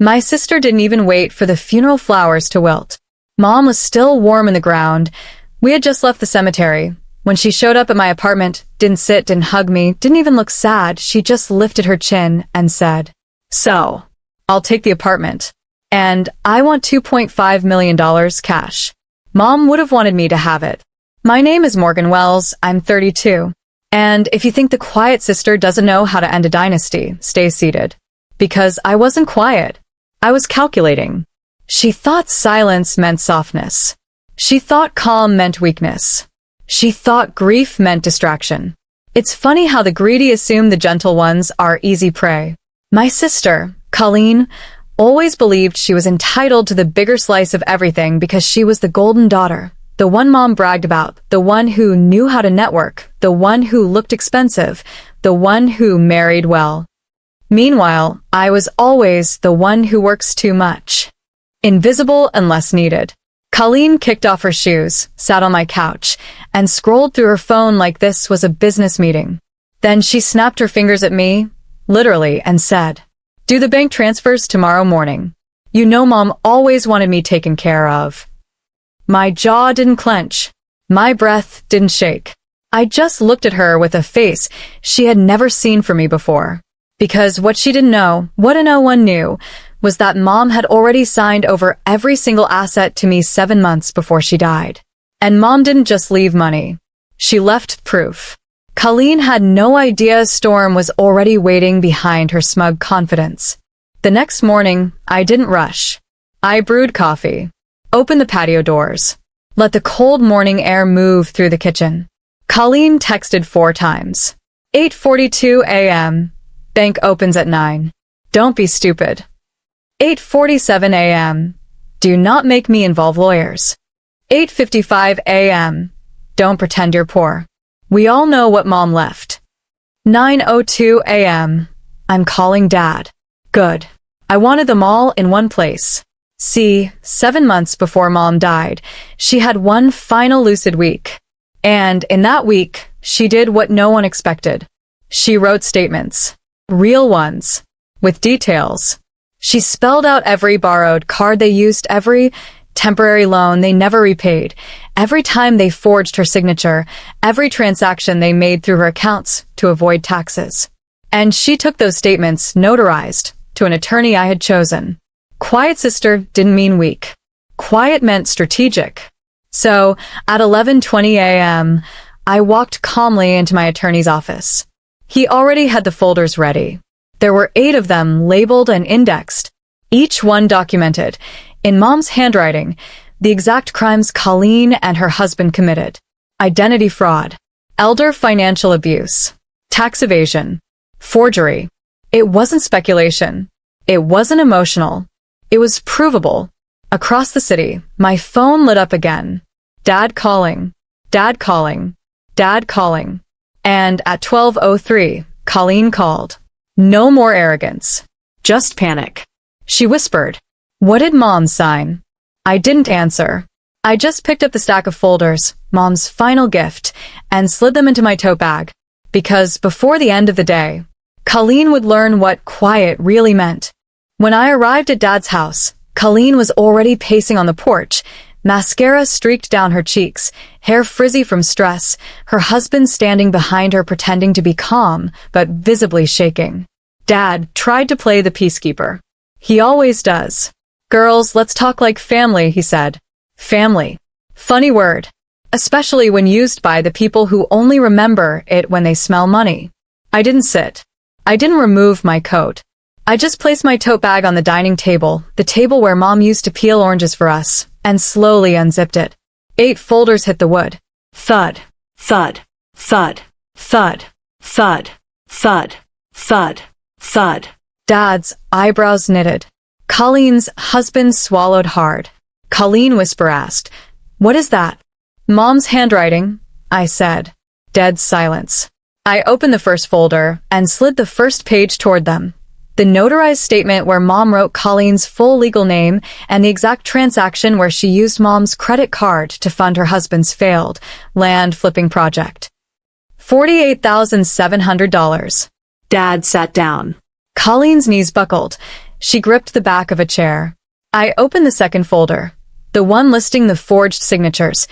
My sister didn't even wait for the funeral flowers to wilt. Mom was still warm in the ground. We had just left the cemetery. When she showed up at my apartment, didn't sit, didn't hug me, didn't even look sad, she just lifted her chin and said, "So, I'll take the apartment. And I want $2.5 million cash." Mom would have wanted me to have it. My name is Morgan Wells, I'm 32. And if you think the quiet sister doesn't know how to end a dynasty, stay seated. Because I wasn't quiet. I was calculating. She thought silence meant softness. She thought calm meant weakness. She thought grief meant distraction. It's funny how the greedy assume the gentle ones are easy prey. My sister, Colleen, always believed she was entitled to the bigger slice of everything because she was the golden daughter, the one Mom bragged about, the one who knew how to network, the one who looked expensive, the one who married well. Meanwhile, I was always the one who works too much. Invisible unless needed. Colleen kicked off her shoes, sat on my couch, and scrolled through her phone like this was a business meeting. Then she snapped her fingers at me, literally, and said, "Do the bank transfers tomorrow morning. You know Mom always wanted me taken care of." My jaw didn't clench. My breath didn't shake. I just looked at her with a face she had never seen from me before. Because what she didn't know, what no one knew, was that Mom had already signed over every single asset to me 7 months before she died. And Mom didn't just leave money. She left proof. Colleen had no idea a storm was already waiting behind her smug confidence. The next morning, I didn't rush. I brewed coffee, opened the patio doors, let the cold morning air move through the kitchen. Colleen texted 4 times. 8:42 a.m. Bank opens at 9. Don't be stupid. 8:47 a.m. Do not make me involve lawyers. 8:55 a.m. Don't pretend you're poor. We all know what Mom left. 9:02 a.m. I'm calling Dad. Good. I wanted them all in one place. See, 7 months before Mom died, she had one final lucid week. And in that week, she did what no one expected. She wrote statements. Real ones. With details. She spelled out every borrowed card they used, every temporary loan they never repaid, every time they forged her signature, every transaction they made through her accounts to avoid taxes. And she took those statements, notarized, to an attorney I had chosen. Quiet sister didn't mean weak. Quiet meant strategic. So, at 11:20 a.m., I walked calmly into my attorney's office. He already had the folders ready. There were 8 of them labeled and indexed, each one documented, in Mom's handwriting, the exact crimes Colleen and her husband committed. Identity fraud, elder financial abuse, tax evasion, forgery. It wasn't speculation. It wasn't emotional. It was provable. Across the city, my phone lit up again. Dad calling. Dad calling. Dad calling. And at 12:03, Colleen called. No more arrogance. Just panic. She whispered, "What did Mom sign?" I didn't answer. I just picked up the stack of folders, Mom's final gift, and slid them into my tote bag. Because before the end of the day, Colleen would learn what quiet really meant. When I arrived at Dad's house, Colleen was already pacing on the porch, mascara streaked down her cheeks, hair frizzy from stress, her husband standing behind her pretending to be calm, but visibly shaking. Dad tried to play the peacekeeper. He always does. "Girls, let's talk like family," he said. Family. Funny word. Especially when used by the people who only remember it when they smell money. I didn't sit. I didn't remove my coat. I just placed my tote bag on the dining table, the table where Mom used to peel oranges for us, and slowly unzipped it. 8 folders hit the wood. Thud, thud, thud, thud, thud, thud, thud, thud. Dad's eyebrows knitted. Colleen's husband swallowed hard. Colleen whisper asked, "What is that?" "Mom's handwriting," I said. Dead silence. I opened the first folder and slid the first page toward them. The notarized statement where Mom wrote Colleen's full legal name and the exact transaction where she used Mom's credit card to fund her husband's failed land flipping project. $48,700. Dad sat down. Colleen's knees buckled. She gripped the back of a chair. I opened the second folder. The one listing the forged signatures.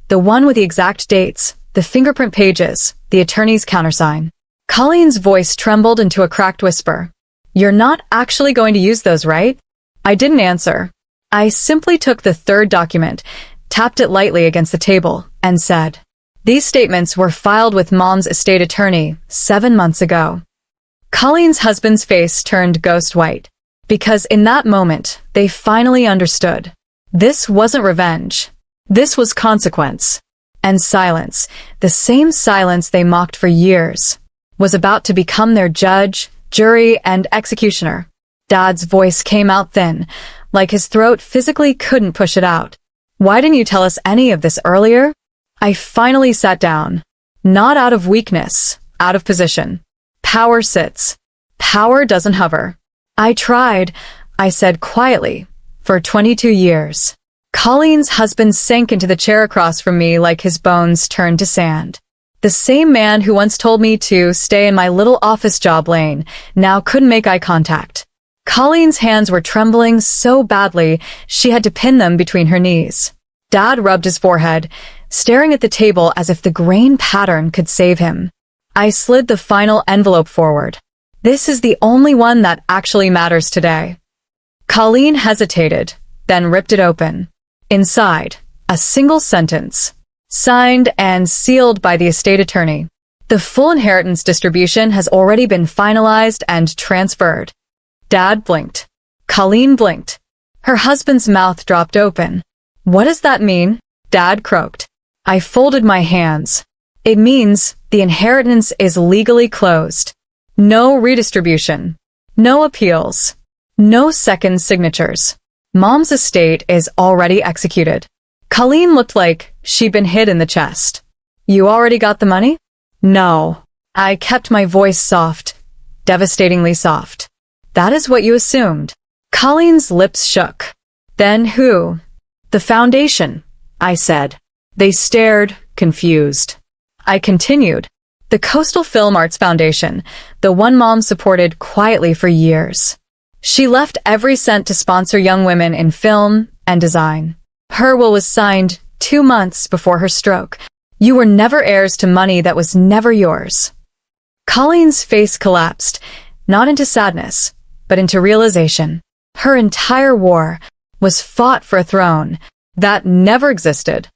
The one with the exact dates, the fingerprint pages, the attorney's countersign. Colleen's voice trembled into a cracked whisper. "You're not actually going to use those, right?" I didn't answer. I simply took the third document, tapped it lightly against the table, and said, "These statements were filed with Mom's estate attorney 7 months ago." Colleen's husband's face turned ghost white, because in that moment, they finally understood. This wasn't revenge. This was consequence. And silence, the same silence they mocked for years, was about to become their judge, jury, and executioner. Dad's voice came out thin, like his throat physically couldn't push it out. "Why didn't you tell us any of this earlier?" I finally sat down. Not out of weakness, out of position. Power sits. Power doesn't hover. "I tried," I said quietly, "for 22 years. Colleen's husband sank into the chair across from me like his bones turned to sand. The same man who once told me to stay in my little office job lane now couldn't make eye contact. Colleen's hands were trembling so badly she had to pin them between her knees. Dad rubbed his forehead, staring at the table as if the grain pattern could save him. I slid the final envelope forward. "This is the only one that actually matters today." Colleen hesitated, then ripped it open. Inside, a single sentence, signed and sealed by the estate attorney. "The full inheritance distribution has already been finalized and transferred." Dad blinked. Colleen blinked. Her husband's mouth dropped open. "What does that mean?" Dad croaked. I folded my hands. "It means the inheritance is legally closed. No redistribution. No appeals. No second signatures. Mom's estate is already executed." Colleen looked like she'd been hit in the chest. "You already got the money?" "No." I kept my voice soft, devastatingly soft. "That is what you assumed." Colleen's lips shook. "Then who?" "The foundation," I said. They stared, confused. I continued. "The Coastal Film Arts Foundation, the one Mom supported quietly for years. She left every cent to sponsor young women in film and design. Her will was signed 2 months before her stroke. You were never heirs to money that was never yours." Colleen's face collapsed, not into sadness, but into realization. Her entire war was fought for a throne that never existed.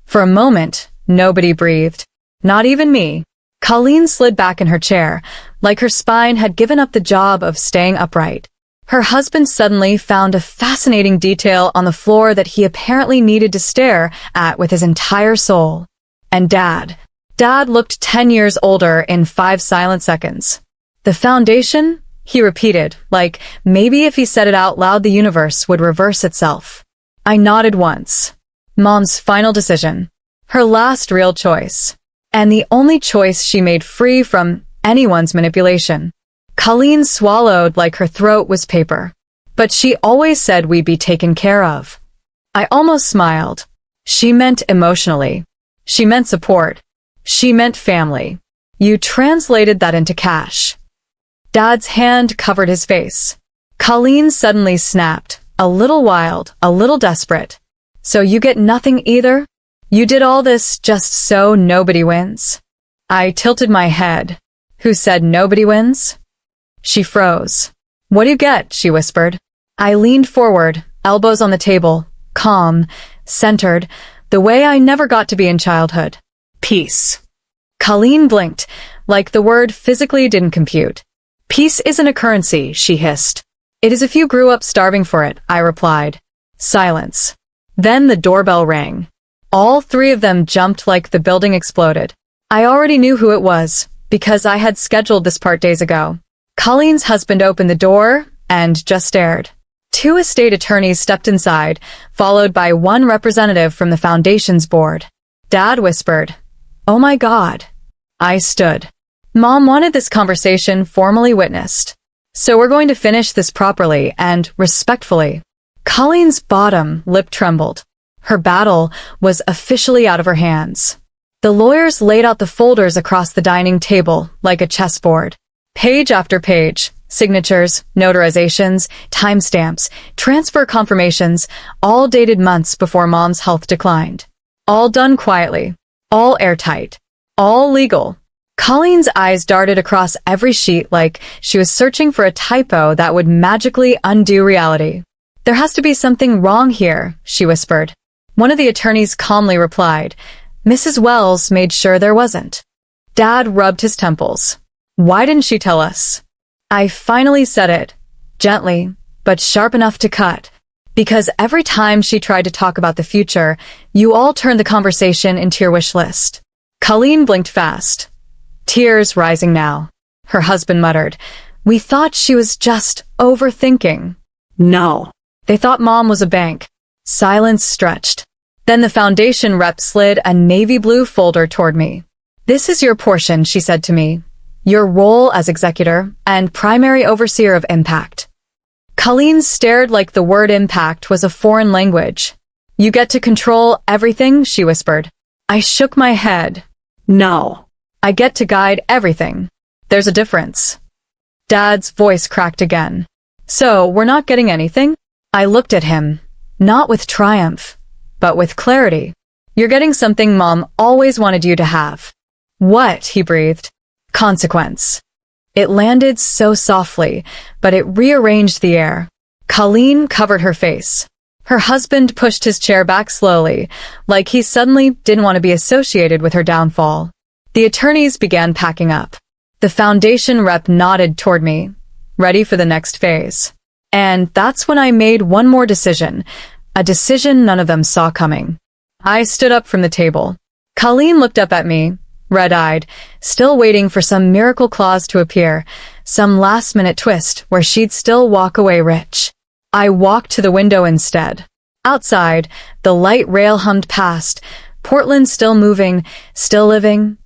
For a moment, nobody breathed. Not even me. Colleen slid back in her chair, like her spine had given up the job of staying upright. Her husband suddenly found a fascinating detail on the floor that he apparently needed to stare at with his entire soul. And Dad looked 10 years older in 5 silent seconds. "The foundation?" he repeated, like maybe if he said it out loud the universe would reverse itself. I nodded once. Mom's final decision. Her last real choice. And the only choice she made free from anyone's manipulation. Colleen swallowed like her throat was paper. "But she always said we'd be taken care of." I almost smiled. She meant emotionally. She meant support. She meant family. You translated that into cash. Dad's hand covered his face. Colleen suddenly snapped, a little wild, a little desperate. "So you get nothing either? You did all this just so nobody wins?" I tilted my head. "Who said nobody wins?" She froze. "What do you get?" she whispered. I leaned forward, elbows on the table, calm, centered, the way I never got to be in childhood. "Peace." Colleen blinked, like the word physically didn't compute. "Peace isn't a currency," she hissed. "It is if you grew up starving for it," I replied. Silence. Then the doorbell rang. All 3 of them jumped like the building exploded. I already knew who it was, because I had scheduled this part days ago. Colleen's husband opened the door and just stared. 2 estate attorneys stepped inside, followed by 1 representative from the foundation's board. Dad whispered, "Oh my God." I stood. Mom wanted this conversation formally witnessed. So we're going to finish this properly and respectfully. Colleen's bottom lip trembled. Her battle was officially out of her hands. The lawyers laid out the folders across the dining table like a chessboard. Page after page, Signatures, notarizations, timestamps, transfer confirmations, all dated months before Mom's health declined. All done quietly. All airtight. All legal. Colleen's eyes darted across every sheet like she was searching for a typo that would magically undo reality. "There has to be something wrong here," she whispered. One of the attorneys calmly replied. Mrs. Wells made sure there wasn't. Dad rubbed his temples. "Why didn't she tell us?" I finally said it, gently, but sharp enough to cut. "Because every time she tried to talk about the future, you all turned the conversation into your wish list." Colleen blinked fast, tears rising now. Her husband muttered, "We thought she was just overthinking." No. They thought Mom was a bank. Silence stretched. Then the foundation rep slid a navy blue folder toward me. "This is your portion," she said to me. "Your role as executor and primary overseer of impact." Colleen stared like the word impact was a foreign language. "You get to control everything," she whispered. I shook my head. No. "I get to guide everything. There's a difference." Dad's voice cracked again. "So, we're not getting anything?" I looked at him, not with triumph, but with clarity. "You're getting something Mom always wanted you to have." "What?" he breathed. "Consequence." It landed so softly, but it rearranged the air. Colleen covered her face. Her husband pushed his chair back slowly, like he suddenly didn't want to be associated with her downfall. The attorneys began packing up. The foundation rep nodded toward me, ready for the next phase. And that's when I made one more decision, a decision none of them saw coming. I stood up from the table. Colleen looked up at me, red-eyed, still waiting for some miracle clause to appear, some last-minute twist where she'd still walk away rich. I walked to the window instead. Outside, the light rail hummed past, Portland still moving, still living,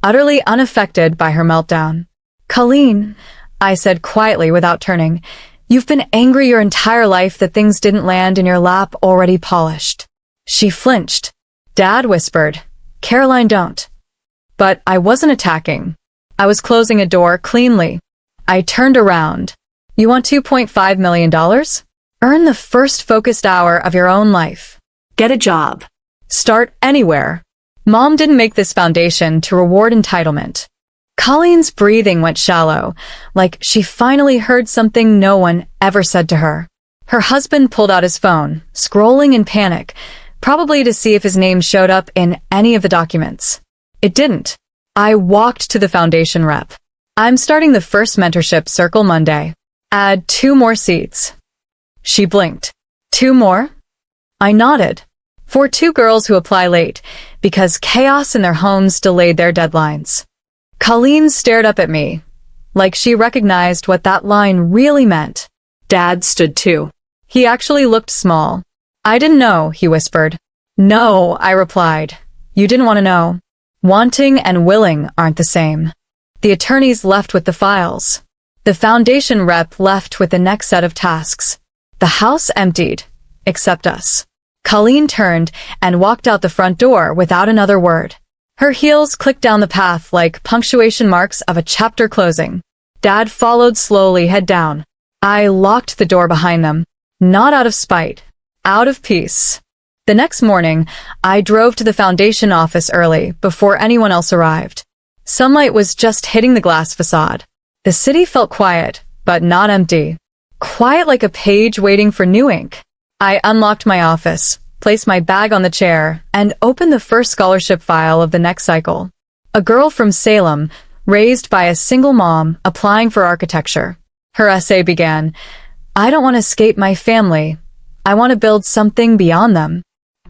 utterly unaffected by her meltdown. "Colleen," I said quietly without turning, "you've been angry your entire life that things didn't land in your lap already polished." She flinched. Dad whispered, "Caroline, don't." But I wasn't attacking. I was closing a door cleanly. I turned around. "You want $2.5 million? Earn the first focused hour of your own life. Get a job. Start anywhere." Mom didn't make this foundation to reward entitlement. Colleen's breathing went shallow, like she finally heard something no one ever said to her. Her husband pulled out his phone, scrolling in panic, probably to see if his name showed up in any of the documents. It didn't. I walked to the foundation rep. "I'm starting the first mentorship circle Monday. Add 2 more seats." She blinked. "2 more?" I nodded. "For 2 girls who apply late, because chaos in their homes delayed their deadlines." Colleen stared up at me, like she recognized what that line really meant. Dad stood too. He actually looked small. "I didn't know," he whispered. "No," I replied. "You didn't want to know. Wanting and willing aren't the same." The attorneys left with the files. The foundation rep left with the next set of tasks. The house emptied, except us. Colleen turned and walked out the front door without another word. Her heels clicked down the path like punctuation marks of a chapter closing. Dad followed slowly, head down. I locked the door behind them, not out of spite, out of peace. The next morning, I drove to the foundation office early, before anyone else arrived. Sunlight was just hitting the glass facade. The city felt quiet, but not empty. Quiet like a page waiting for new ink. I unlocked my office, placed my bag on the chair, and opened the first scholarship file of the next cycle. A girl from Salem, raised by a single mom, applying for architecture. Her essay began, "I don't want to escape my family. I want to build something beyond them."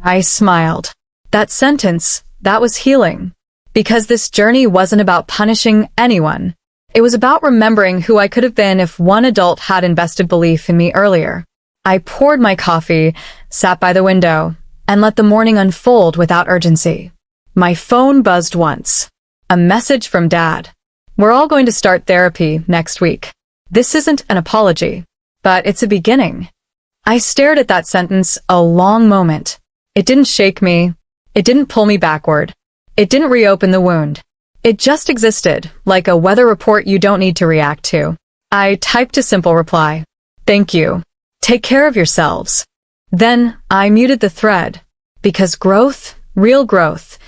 I smiled. That sentence, that was healing. Because this journey wasn't about punishing anyone. It was about remembering who I could have been if one adult had invested belief in me earlier. I poured my coffee, sat by the window, and let the morning unfold without urgency. My phone buzzed once. A message from Dad. "We're all going to start therapy next week. This isn't an apology, but it's a beginning." I stared at that sentence a long moment. It didn't shake me. It didn't pull me backward. It didn't reopen the wound. It just existed, like a weather report you don't need to react to. I typed a simple reply. Thank you. Take care of yourselves. Then I muted the thread. Because growth, real growth,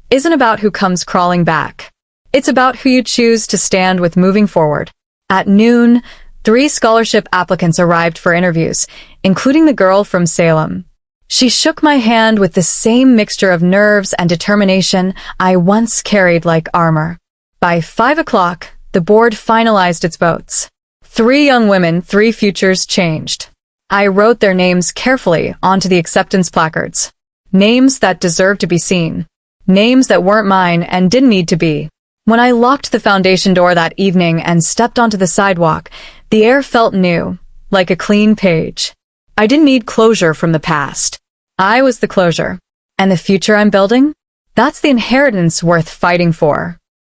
isn't about who comes crawling back. It's about who you choose to stand with moving forward. At noon, 3 scholarship applicants arrived for interviews, including the girl from Salem. She shook my hand with the same mixture of nerves and determination I once carried like armor. By 5 o'clock, the board finalized its votes. 3 young women, 3 futures changed. I wrote their names carefully onto the acceptance placards. Names that deserved to be seen. Names that weren't mine and didn't need to be. When I locked the foundation door that evening and stepped onto the sidewalk, the air felt new, like a clean page. I didn't need closure from the past. I was the closure. And the future I'm building? That's the inheritance worth fighting for.